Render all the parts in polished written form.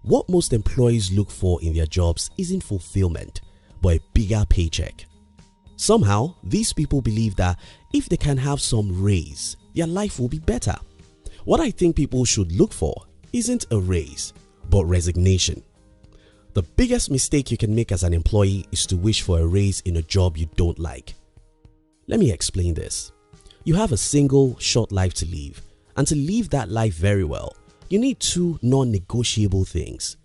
What most employees look for in their jobs isn't fulfillment, but a bigger paycheck. Somehow, these people believe that if they can have some raise, their life will be better. What I think people should look for isn't a raise, but resignation. The biggest mistake you can make as an employee is to wish for a raise in a job you don't like. Let me explain this. You have a single, short life to live, and to live that life very well, you need two non-negotiable things: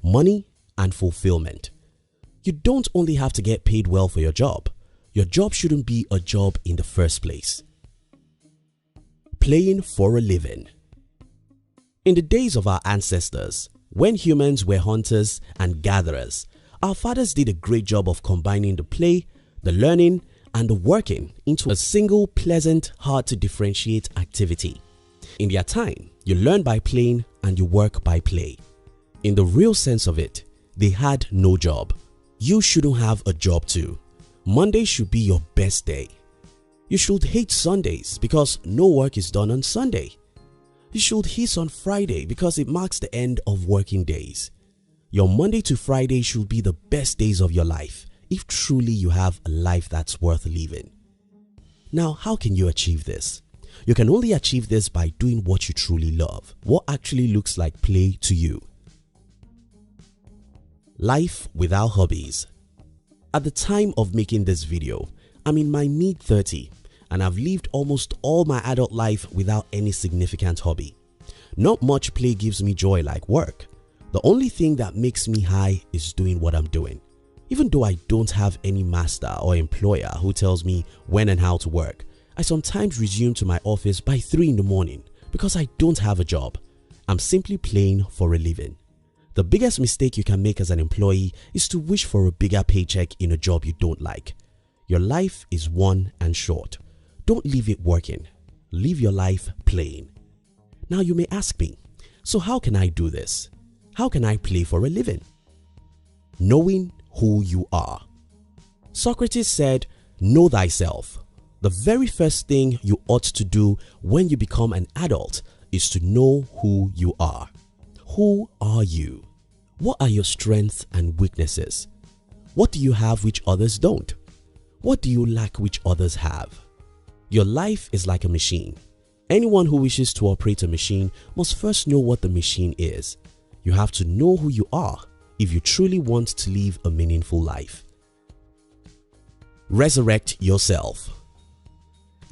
money and fulfillment. You don't only have to get paid well for your job shouldn't be a job in the first place. Playing for a living. In the days of our ancestors, when humans were hunters and gatherers, our fathers did a great job of combining the play, the learning, and the working into a single pleasant, hard to differentiate activity. In their time, you learn by playing and you work by play. In the real sense of it, they had no job. You shouldn't have a job too. Monday should be your best day. You should hate Sundays because no work is done on Sunday. You should hiss on Friday because it marks the end of working days. Your Monday to Friday should be the best days of your life if truly you have a life that's worth living. Now, how can you achieve this? You can only achieve this by doing what you truly love, what actually looks like play to you. Life without hobbies. At the time of making this video, I'm in my mid-30s and I've lived almost all my adult life without any significant hobby. Not much play gives me joy like work. The only thing that makes me high is doing what I'm doing. Even though I don't have any master or employer who tells me when and how to work, I sometimes resume to my office by 3 in the morning because I don't have a job. I'm simply playing for a living. The biggest mistake you can make as an employee is to wish for a bigger paycheck in a job you don't like. Your life is one and short. Don't live it working. Live your life playing. Now you may ask me, so how can I do this? How can I play for a living? Knowing who you are. Socrates said, "Know thyself." The very first thing you ought to do when you become an adult is to know who you are. Who are you? What are your strengths and weaknesses? What do you have which others don't? What do you lack which others have? Your life is like a machine. Anyone who wishes to operate a machine must first know what the machine is. You have to know who you are if you truly want to live a meaningful life. Resurrect yourself.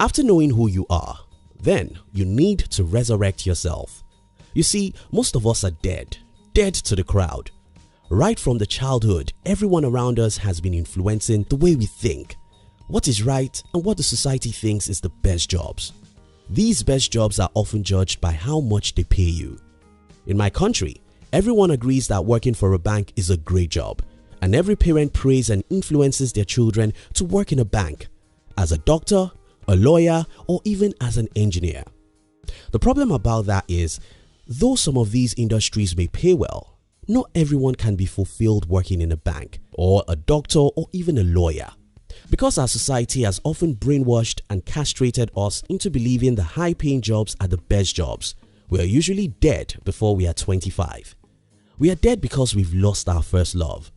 After knowing who you are, then you need to resurrect yourself. You see, most of us are dead to the crowd. Right from the childhood, everyone around us has been influencing the way we think, what is right and what the society thinks is the best jobs. These best jobs are often judged by how much they pay you. In my country, everyone agrees that working for a bank is a great job, and every parent prays and influences their children to work in a bank, as a doctor, a lawyer, or even as an engineer. The problem about that is, though some of these industries may pay well, not everyone can be fulfilled working in a bank or a doctor or even a lawyer. Because our society has often brainwashed and castrated us into believing the high-paying jobs are the best jobs, we are usually dead before we are 25. We are dead because we've lost our first love.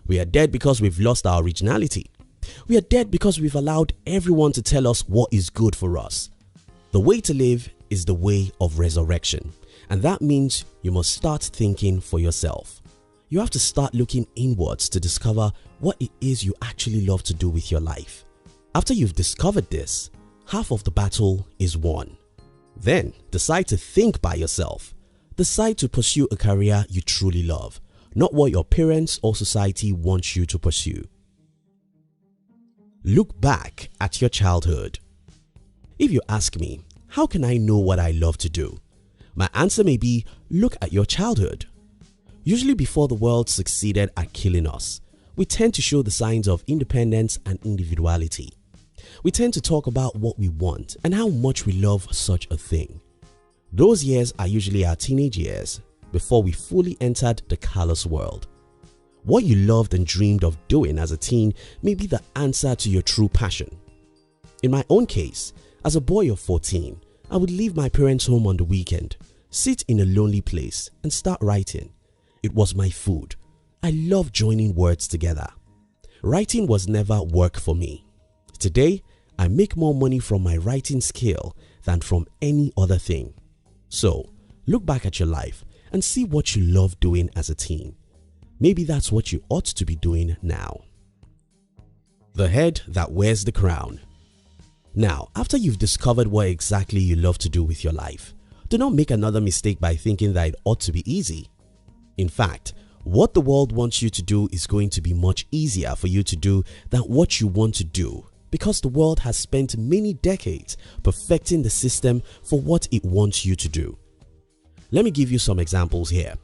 We are dead because we've lost our originality. We are dead because we've allowed everyone to tell us what is good for us. The way to live is the way of resurrection, and that means you must start thinking for yourself. You have to start looking inwards to discover what it is you actually love to do with your life. After you've discovered this, half of the battle is won. Then decide to think by yourself. Decide to pursue a career you truly love, not what your parents or society wants you to pursue. Look back at your childhood. If you ask me, how can I know what I love to do? My answer may be, look at your childhood. Usually before the world succeeded at killing us, we tend to show the signs of independence and individuality. We tend to talk about what we want and how much we love such a thing. Those years are usually our teenage years before we fully entered the callous world. What you loved and dreamed of doing as a teen may be the answer to your true passion. In my own case, as a boy of 14, I would leave my parents' home on the weekend, sit in a lonely place and start writing. It was my food. I love joining words together. Writing was never work for me. Today, I make more money from my writing skill than from any other thing. So, look back at your life and see what you love doing as a teen. Maybe that's what you ought to be doing now. The head that wears the crown. Now, after you've discovered what exactly you love to do with your life, do not make another mistake by thinking that it ought to be easy. In fact, what the world wants you to do is going to be much easier for you to do than what you want to do, because the world has spent many decades perfecting the system for what it wants you to do. Let me give you some examples here.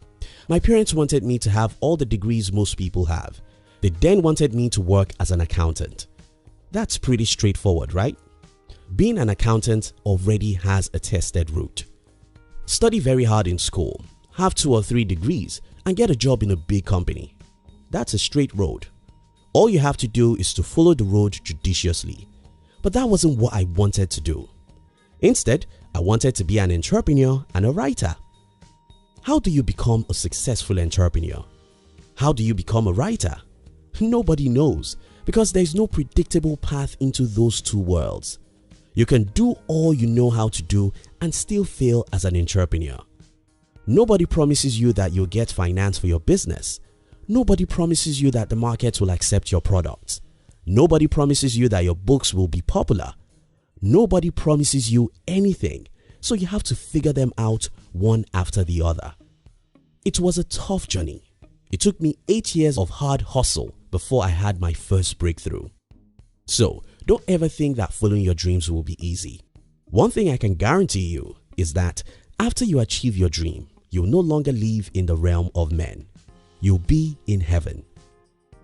My parents wanted me to have all the degrees most people have. They then wanted me to work as an accountant. That's pretty straightforward, right? Being an accountant already has a tested route. Study very hard in school, have 2 or 3 degrees, and get a job in a big company. That's a straight road. All you have to do is to follow the road judiciously. But that wasn't what I wanted to do. Instead, I wanted to be an entrepreneur and a writer. How do you become a successful entrepreneur? How do you become a writer? Nobody knows, because there is no predictable path into those two worlds. You can do all you know how to do and still fail as an entrepreneur. Nobody promises you that you'll get finance for your business. Nobody promises you that the market will accept your products. Nobody promises you that your books will be popular. Nobody promises you anything, so you have to figure them out one after the other. It was a tough journey. It took me 8 years of hard hustle before I had my first breakthrough. So, don't ever think that following your dreams will be easy. One thing I can guarantee you is that after you achieve your dream, you'll no longer live in the realm of men. You'll be in heaven.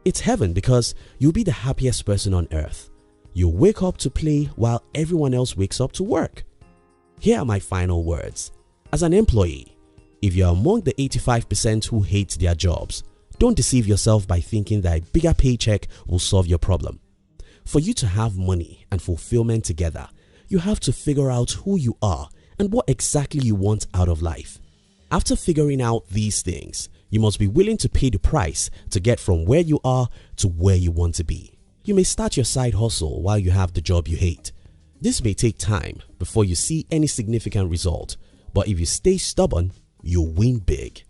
It's heaven because you'll be the happiest person on earth. You'll wake up to play while everyone else wakes up to work. Here are my final words. As an employee, if you're among the 85% who hate their jobs, don't deceive yourself by thinking that a bigger paycheck will solve your problem. For you to have money and fulfillment together, you have to figure out who you are and what exactly you want out of life. After figuring out these things, you must be willing to pay the price to get from where you are to where you want to be. You may start your side hustle while you have the job you hate. This may take time before you see any significant result, but if you stay stubborn, you'll win big.